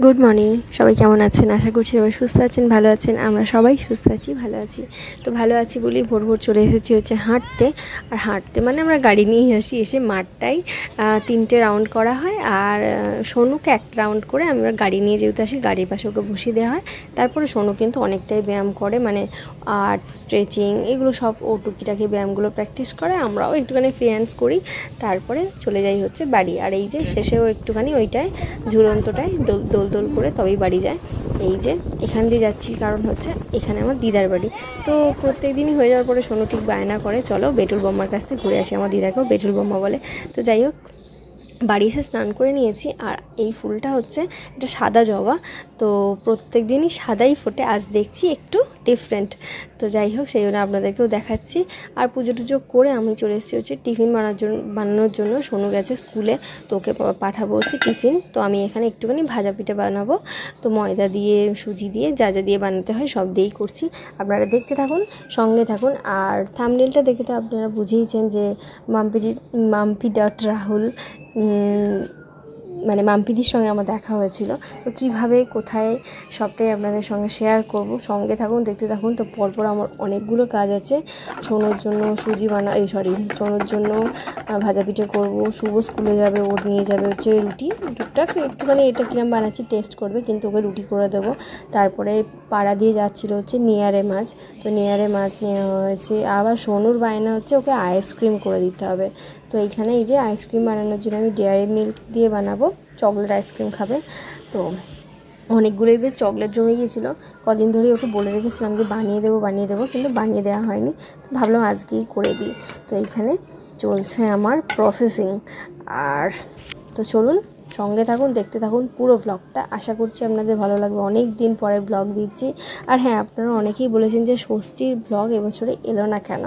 Good morning, সবাই কেমন আছেন? আশা করছি সবাই সুস্থ আছেন, ভালো আছেন। আমরা সবাই সুস্থ আছি, ভালো আছি। তো ভালো আছি বলেই ভোর ভোর চলে এসেছি হচ্ছে হাঁটতে। আর হাঁটতে মানে আমরা গাড়ি নিয়েই আসি, এসে মাঠটাই 3টে রাউন্ড করা হয়। আর সোনুকে একটা রাউন্ড করে আমরা গাড়ি নিয়ে যেহেতু আসি, গাড়ির পাশে ওকে বসিয়ে দেওয়া হয়। তারপরে সোনু কিন্তু অনেকটাই ব্যায়াম করে, মানে আর্ট, স্ট্রেচিং, এগুলো সব ও টুকিটাকি ব্যায়ামগুলো প্র্যাকটিস করে। আমরাও একটুখানি ফ্রি হ্যান্ডস করি, তারপরে চলে যাই হচ্ছে বাড়ি। আর এই যে শেষেও একটুখানি ওইটায় ঝুলন্তটায় দোল দোল করে তবেই বাড়ি যায়। এই যে এখান দিয়ে যাচ্ছি, কারণ হচ্ছে এখানে আমার দিদার বাড়ি। তো প্রত্যেক দিনই হয়ে যাওয়ার পরে সোনু ঠিক বায়না করে, চলো বেটুল বোম্মার কাছ থেকে ঘুরে আসি। আমার দিদাকেও বেটুল বোম্মা বলে। তো যাই হোক, বাড়ি এসে স্নান করে নিয়েছি। আর এই ফুলটা হচ্ছে এটা সাদা জবা, তো প্রত্যেক দিনই সাদাই ফোটে, আজ দেখছি একটু ডিফারেন্ট। তো যাই হোক, সেই জন্য আপনাদেরকেও দেখাচ্ছি। আর পুজো টুজো করে আমি চলে এসেছি হচ্ছে টিফিন বানানোর জন্য। সোনু গেছে স্কুলে, তো ওকে পাঠাবো হচ্ছে টিফিন। তো আমি এখানে একটুখানি ভাজা পিঠে বানাবো। তো ময়দা দিয়ে, সুজি দিয়ে, যা যা দিয়ে বানাতে হয় সব দিয়েই করছি। আপনারা দেখতে থাকুন, সঙ্গে থাকুন। আর থাম্বনেলটা দেখে তো আপনারা বুঝেইছেন যে মাম্পি.রাহুল, মানে মাম্পিদির সঙ্গে আমার দেখা হয়েছিল। তো কীভাবে কোথায় সবটাই আপনাদের সঙ্গে শেয়ার করব, সঙ্গে থাকুন, দেখতে থাকুন। তো পরপর আমার অনেকগুলো কাজ আছে। সোনুর জন্য সোনুর জন্য ভাজা পিঠে করবো। শুভ স্কুলে যাবে, ওর নিয়ে যাবে হচ্ছে রুটি টুকটাক, একটুখানি এটা কিরম বানাচ্ছি টেস্ট করবে, কিন্তু ওকে রুটি করে দেবো। তারপরে পাড়া দিয়ে যাচ্ছিলো হচ্ছে নিয়ারে মাছ, তো নিয়ারে মাছ নেওয়া হয়েছে। আবার সোনুর বায়না হচ্ছে ওকে আইসক্রিম করে দিতে হবে। তো এইখানে এই যে আইসক্রিম বানানোর জন্য আমি ডেয়ারি মিল্ক দিয়ে বানাবো, চকলেট আইসক্রিম খাবে। তো অনেকগুলোই বেশ চকলেট জমে গিয়েছিলো, কদিন ধরেই ওকে বলে রেখেছিলাম যে বানিয়ে দেবো, কিন্তু বানিয়ে দেওয়া হয়নি। তো ভাবলাম আজকেই করে দিই। তো এইখানে চলছে আমার প্রসেসিং। আর তো চলুন, সঙ্গে থাকুন, দেখতে থাকুন পুরো ব্লগটা। আশা করছি আপনাদের ভালো লাগবে। অনেক দিন পরে ব্লগ দিচ্ছি। আর হ্যাঁ, আপনারা অনেকেই বলেছেন যে ষষ্ঠীর ব্লগ এবছরে এলো না কেন।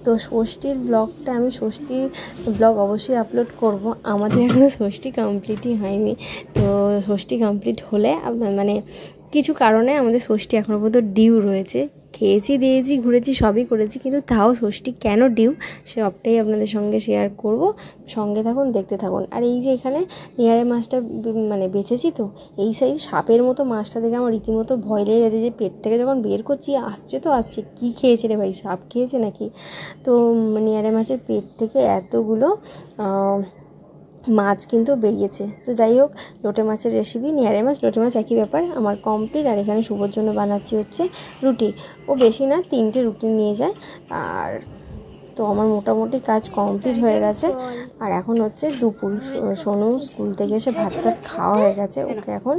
তো ষষ্ঠীর ব্লগ অবশ্যই আপলোড করব। আমাদের এখনও ষষ্ঠী কমপ্লিটই হয়নি। তো ষষ্ঠী কমপ্লিট হলে মানে কিছু কারণে আমাদের ষষ্ঠী এখনও পর্যন্ত ডিউ রয়েছে। খেয়েছি, দিয়েছি, ঘুরেছি, সবই করেছি, কিন্তু তাও ষষ্ঠী কেন ডিউ সবটাই আপনাদের সঙ্গে শেয়ার করব। সঙ্গে থাকুন, দেখতে থাকুন। আর এই যে এখানে নিয়ারে মাছটা মানে বেছেছি, তো এই সাইজ সাপের মতো মাছটা দেখে আমার রীতিমতো ভয় লেগে গেছে, যে পেট থেকে যখন বের করছি আসছে কী খেয়েছে রে ভাই, সাপ খেয়েছে নাকি। তো নিয়ারে মাছের পেট থেকে এতগুলো মাছ কিন্তু বেরিয়েছে। তো যাই হোক, লোটে মাছের রেসিপি, নিয়ারে মাছ লোটে মাছ একই ব্যাপার, আমার কমপ্লিট। আর এখানে শুভর জন্য বানাচ্ছি হচ্ছে রুটি। ও বেশি না, 3টে রুটি নিয়ে যায়। আর তো আমার মোটামুটি কাজ কমপ্লিট হয়ে গেছে। আর এখন হচ্ছে দুপুর, সোনু স্কুল থেকে এসে ভাত খাওয়া হয়ে গেছে, ওকে এখন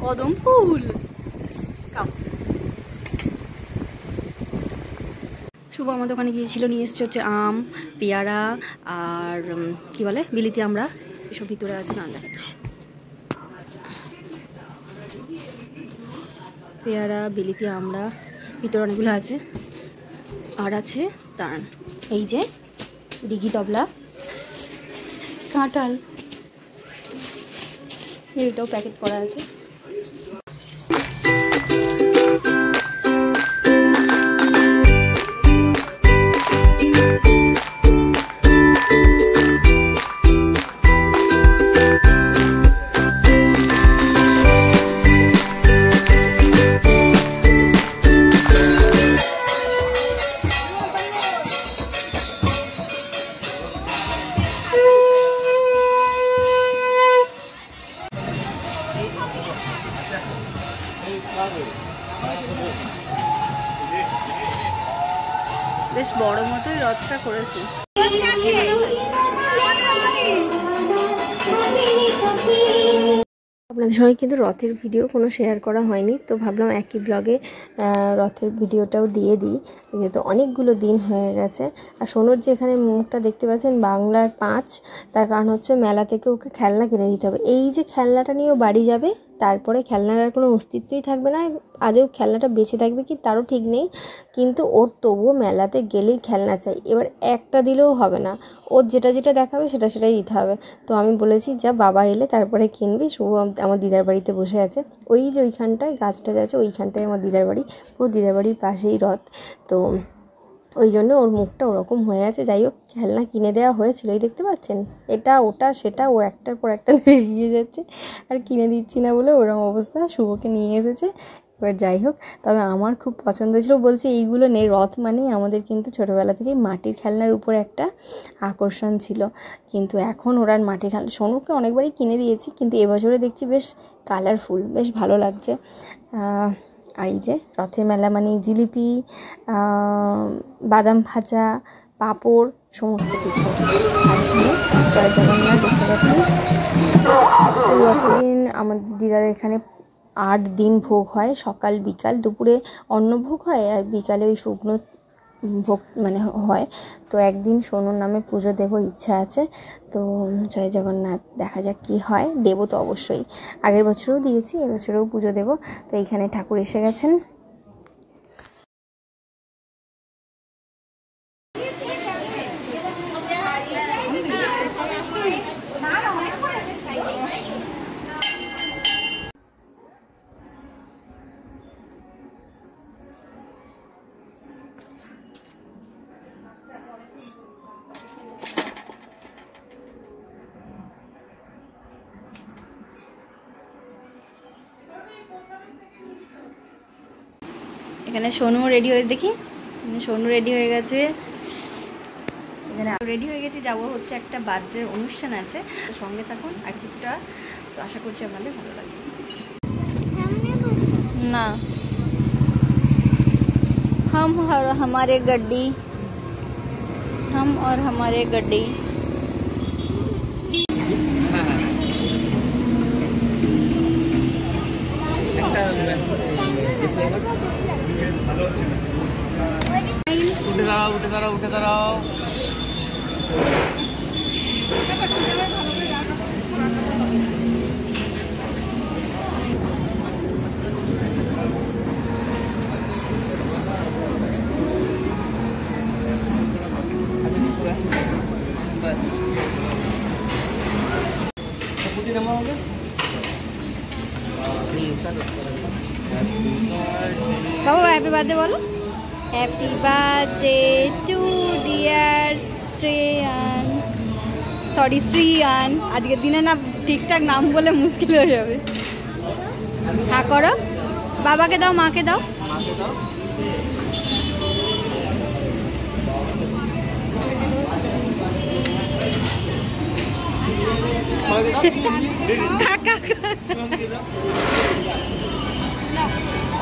কদম ফুল শুভ আমাদের ওখানে গিয়েছিল, নিয়ে এসছে হচ্ছে আম, পেয়ারা আর কি বলে বিলিতি আমরা, এসব ভিতরে আছে, গান দেখাচ্ছি। পেয়ারা, বিলিতি আমরা ভিতরে অনেকগুলো আছে। আর আছে দাঁড়ান, এই যে ডিগি তবলা, কাঁঠাল, এটাও প্যাকেট করা আছে। বেশ বড় মতোই রথটা করেছি। আপনাদের সঙ্গে কিন্তু রথের ভিডিও কোনো শেয়ার করা হয়নি, তো ভাবলাম একই ব্লগে রথের ভিডিওটাও দিয়ে দিই, যেহেতু অনেকগুলো দিন হয়ে গেছে। আর সোনুর যে এখানে মুখটা দেখতে পাচ্ছেন বাংলার 5, তার কারণ হচ্ছে মেলা থেকে ওকে খেলনা কিনে দিতে হবে। এই যে খেলনাটা নিয়ে ও বাড়ি যাবে, তারপরে খেলনার আর কোনো অস্তিত্বই থাকবে না, আদৌ খেলনাটা বেঁচে থাকবে কি তারও ঠিক নেই। কিন্তু ওর তবুও মেলাতে গেলেই খেলনা চাই, এবার একটা দিলেও হবে না, ওর যেটা যেটা দেখাবে সেটাই দিতে হবে। তো আমি বলেছি যা বাবা এলে তারপরে কিনবি। শুভ আমার দিদার বাড়িতে বসে আছে, ওই যে ওইখানটায় গাছটা আছে ওইখানটায় আমার দিদার বাড়ি, পুরো দিদার বাড়ির পাশেই রথ। তো ওই জন্য ওর মুখটা ওরকম হয়ে আছে। যাই হোক, খেলনা কিনে দেওয়া হয়েছিল, এই দেখতে পাচ্ছেন এটা ওটা সেটা, ও একটার পর একটা এগিয়ে যাচ্ছে, আর কিনে দিচ্ছি না বলে ওরকম অবস্থা। শুভকে নিয়ে এসেছে। এবার যাই হোক, তবে আমার খুব পছন্দ ছিল, বলছে এইগুলো নেই। রথ মানেই আমাদের কিন্তু ছোটোবেলা থেকেই মাটির খেলনার উপরে একটা আকর্ষণ ছিল, কিন্তু এখন ওরা মাটির খেলনা, সোনুকে অনেকবারই কিনে দিয়েছি, কিন্তু এবছরে দেখছি বেশ কালারফুল, বেশ ভালো লাগছে। আর এই যে রথের মেলা মানে জিলিপি, বাদাম ভাজা, পাঁপড়, সমস্ত কিছু। আর এখানে জয় জগন্নাথ এসে গেছে। রথের দিন আমাদের দিদার এখানে 8 দিন ভোগ হয়, সকাল বিকাল, দুপুরে অন্নভোগ হয় আর বিকালে ওই শুকনো ভোগ মানে হয়। তো একদিন সোনুর নামে পুজো দেবো ইচ্ছা আছে। তো জয় জগন্নাথ, দেখা যাক কী হয়, দেবো তো অবশ্যই, আগের বছরেও দিয়েছি, এবছরেও পুজো দেবো। তো এইখানে ঠাকুর এসে গেছেন। এখানে সোনু রেডি হয়ে দেখি, সোনু রেডি হয়ে গেছে, এখানে রেডি হয়ে গেছি, যাবো হচ্ছে একটা বার্থডে অনুষ্ঠান আছে, সঙ্গে থাকুন আর কিছুটা, তো আশা করছি আপনাদের ভালো লাগবে। না हम और हमारे गड्डी, हम और हमारे गड्डी। উঠে দাঁড়াও। বাবু হ্যাপি বার্থডে বলো। Happy birthday to dear Shreyan, sorry Shriyan, আজকের দিনে না ঠিকঠাক নাম বলে মুশকিল হয়ে যাবে। হ্যাঁ করো, বাবাকে দাও, মাকে দাও।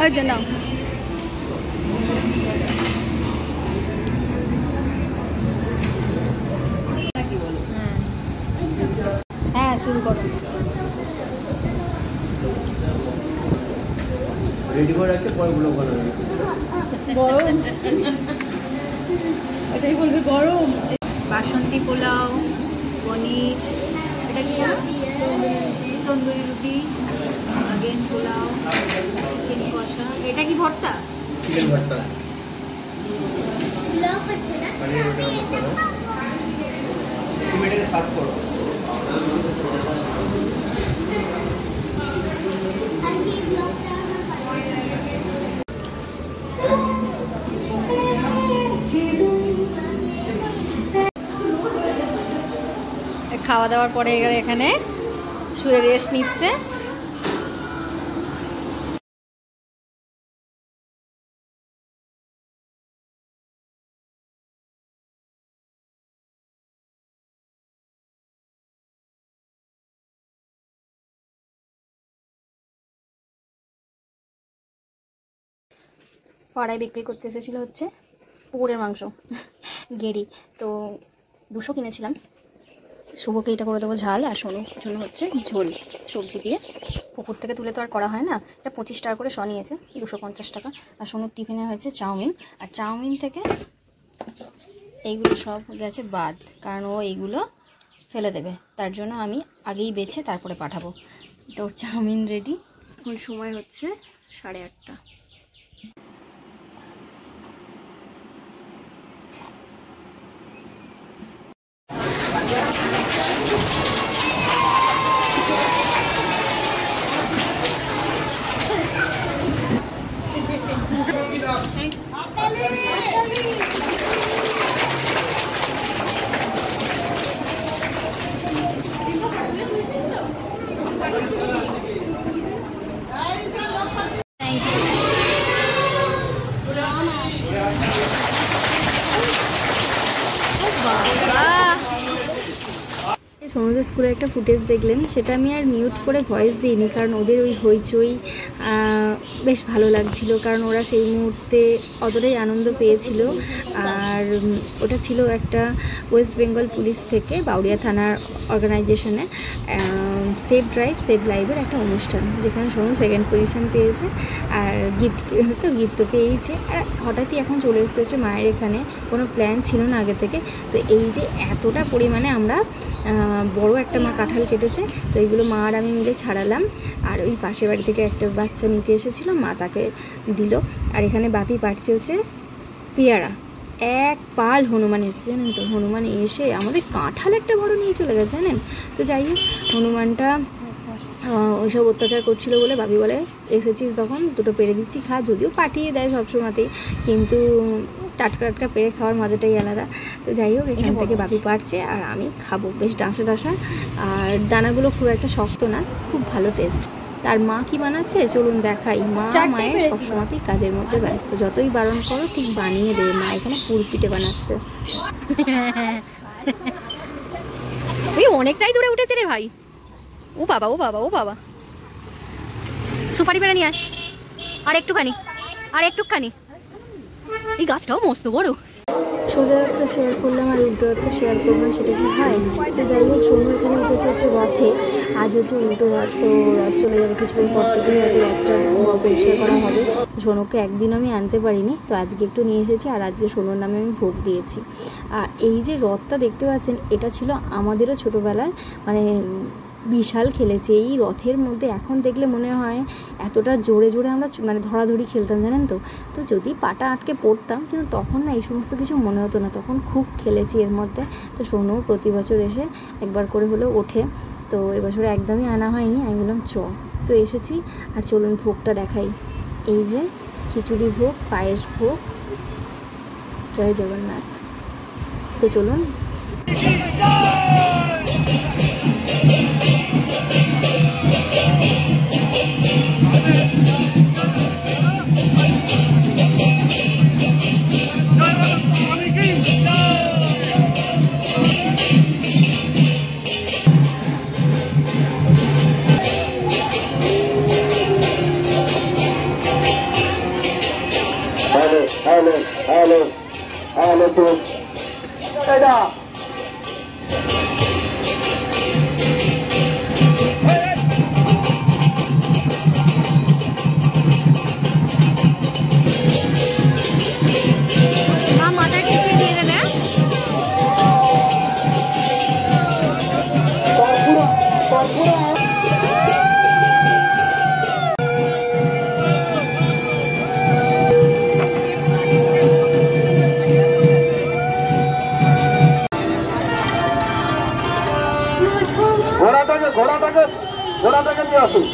ওই যে নাও। হ্যাঁ শুরু করো। রেডি করে রাখছে, পরে ব্লগ বানাবে। গরম, এটাই বলবে গরম। বাসন্তী পোলাও, পনির, এটা কি তন্দুরি রুটি, আগেন পোলাও, চিকেন কষা, এটা কি ভর্তা? চিকেন ভর্তা। তুমি এটাকে সার্ভ করো। খাওয়া দাওয়ার পরে এখানে শুয়ে রেস্ট নিচ্ছে। পাড়ায় বিক্রি করতে এসেছিল হচ্ছে পুকুরের মাংস, গেঁড়ি। তো 200 কিনেছিলাম। শুভকে এটা করে দেবো ঝাল, আর সোনুর জন্য হচ্ছে ঝোল সবজি দিয়ে। পুকুর থেকে তুলে তো আর করা হয় না। এটা 25 টাকা করে নিয়েছে, 250 টাকা। আর সোনুর টিফিনে হয়েছে চাউমিন, আর চাউমিন থেকে এইগুলো সব গেছে বাদ, কারণ ও এইগুলো ফেলে দেবে, তার জন্য আমি আগেই বেছে তারপরে পাঠাবো। তো চাউমিন রেডি। এখন সময় হচ্ছে 8:30। সোনুদের স্কুলে একটা ফুটেজ দেখলেন, সেটা আমি আর মিউট করে ভয়েস দিইনি, কারণ ওদের ওই হইচই বেশ ভালো লাগছিল, কারণ ওরা সেই মুহূর্তে অতটাই আনন্দ পেয়েছিল। আর ওটা ছিল একটা ওয়েস্ট বেঙ্গল পুলিশ থেকে বাউরিয়া থানার অর্গানাইজেশনে সেভ ড্রাইভ সেভ লাইভের একটা অনুষ্ঠান, যেখানে সোনু 2nd পজিশন পেয়েছে আর গিফট তো পেয়েছে। আর হঠাৎই এখন চলে এসেছে হচ্ছে মায়ের এখানে, কোনো প্ল্যান ছিল না আগে থেকে। তো এই যে এতটা পরিমাণে আমরা বড় একটা মা কাঁঠাল কেটেছে, তো এইগুলো মা আর আমি মিলে ছাড়ালাম। আর ওই পাশের বাড়ি থেকে একটা বাচ্চা নিতে এসেছিলো, মা তাকে দিল। আর এখানে বাপি পাড়ছে হচ্ছে পেয়ারা। এক পাল হনুমান এসেছে জানেন তো, হনুমান এসে আমাদের কাঁঠাল একটা বড় নিয়ে চলে গেছে জানেন। তো যাই হোক, হনুমানটা ওইসব অত্যাচার করছিল বলে বাপি বলে এসেছিস তখন দুটো পেরে দিচ্ছি খা, যদিও পাঠিয়ে দেয় সবসময়তেই, কিন্তু টাটকা টাটকা পেরে খাওয়ার মজাটাই আলাদা। তো যাই হোক, এখান থেকে বাপি পারছে আর আমি খাবো, বেশ ডাঁসা ডাঁসা, আর দানাগুলো খুব একটা শক্ত না, খুব ভালো টেস্ট। তার মা কি বানাচ্ছে চলুন দেখাই। মা মায়ের সবসময়তেই কাজের মধ্যে ব্যস্ত, যতই বারণ করো ঠিক বানিয়ে দেবে। মা এখানে পুরপিঠে বানাচ্ছে। অনেকটাই দূরে উঠেছে রে ভাই। ও বাবা ও বাবা ও বাবা, সুপারি পেড়ে নিয়ে আস আর একটুখানি। এই গাছটাও মস্ত বড়। সোজা রাস্তা শেয়ার করলাম আর উল্টো রাস্তা শেয়ার করবো, সেটা কি হয়? তো যাই হোক, সোনু এখানে উঠেছে হচ্ছে রথে। আজ হচ্ছে উল্টো রথ, তো রথ চলে যাবে কিছুদিন পর থেকে, হয়তো রথটা পরিষ্কার করা হবে। সোনুকে একদিন আমি আনতে পারিনি, তো আজকে একটু নিয়ে এসেছি, আর আজকে সোনুর নামে আমি ভোগ দিয়েছি। আর এই যে রথটা দেখতে পাচ্ছেন, এটা ছিল আমাদেরও ছোটোবেলার, মানে বিশাল খেলেছি এই রথের মধ্যে। এখন দেখলে মনে হয় এতটা জোরে জোরে আমরা মানে ধরাধরি খেলতাম জানেন তো। তো যদি পাটা আটকে পড়তাম, কিন্তু তখন না এই সমস্ত কিছু মনে হতো না, তখন খুব খেলেছি এর মধ্যে। তো সোনু প্রতি বছর এসে একবার করে হলেও ওঠে, তো এবছর একদমই আনা হয়নি। আমি বললাম তো এসেছি। আর চলুন ভোগটা দেখাই। এই যে খিচুড়ি ভোগ, পায়েস ভোগ, জয় জগন্নাথ। তো চলুন। ঘোড়াটাকে নিয়ে আসুন।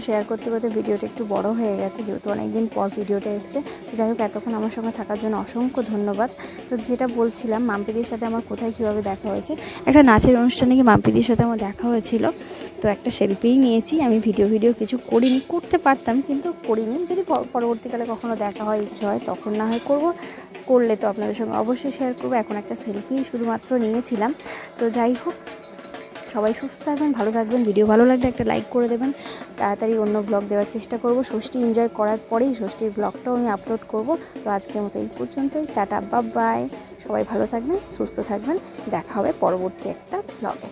শেয়ার করতে করতে ভিডিওটা একটু বড় হয়ে গেছে, যেহেতু অনেকদিন পর ভিডিওটা এসছে। তো যাই হোক, এতক্ষণ আমার সঙ্গে থাকার জন্য অসংখ্য ধন্যবাদ। তো যেটা বলছিলাম, মাম্পিদির সাথে আমার কোথায় কীভাবে দেখা হয়েছে, একটা নাচের অনুষ্ঠানে গিয়ে মাম্পিদির সাথে আমার দেখা হয়েছিল। তো একটা সেলফিই নিয়েছি আমি, ভিডিও কিছু করিনি, করতে পারতাম কিন্তু করিনি। যদি পরবর্তীকালে কখনো দেখা হয়, ইচ্ছা হয়, তখন না হয় করবো, করলে তো আপনাদের সঙ্গে অবশ্যই শেয়ার করবো। এখন একটা সেলফি শুধুমাত্র নিয়েছিলাম। তো যাই হোক, সবাই সুস্থ থাকবেন, ভালো থাকবেন। ভিডিও ভালো লাগলে একটা লাইক করে দেবেন। তাড়াতাড়ি অন্য ব্লগ দেওয়ার চেষ্টা করব। ষষ্ঠী এনজয় করার পরেই ষষ্ঠীর ব্লগটাও আমি আপলোড করব। তো আজকের মতো এই পর্যন্তই। Tata, bye bye. সবাই ভালো থাকবেন, সুস্থ থাকবেন। দেখা হবে পরবর্তী একটা ব্লগে।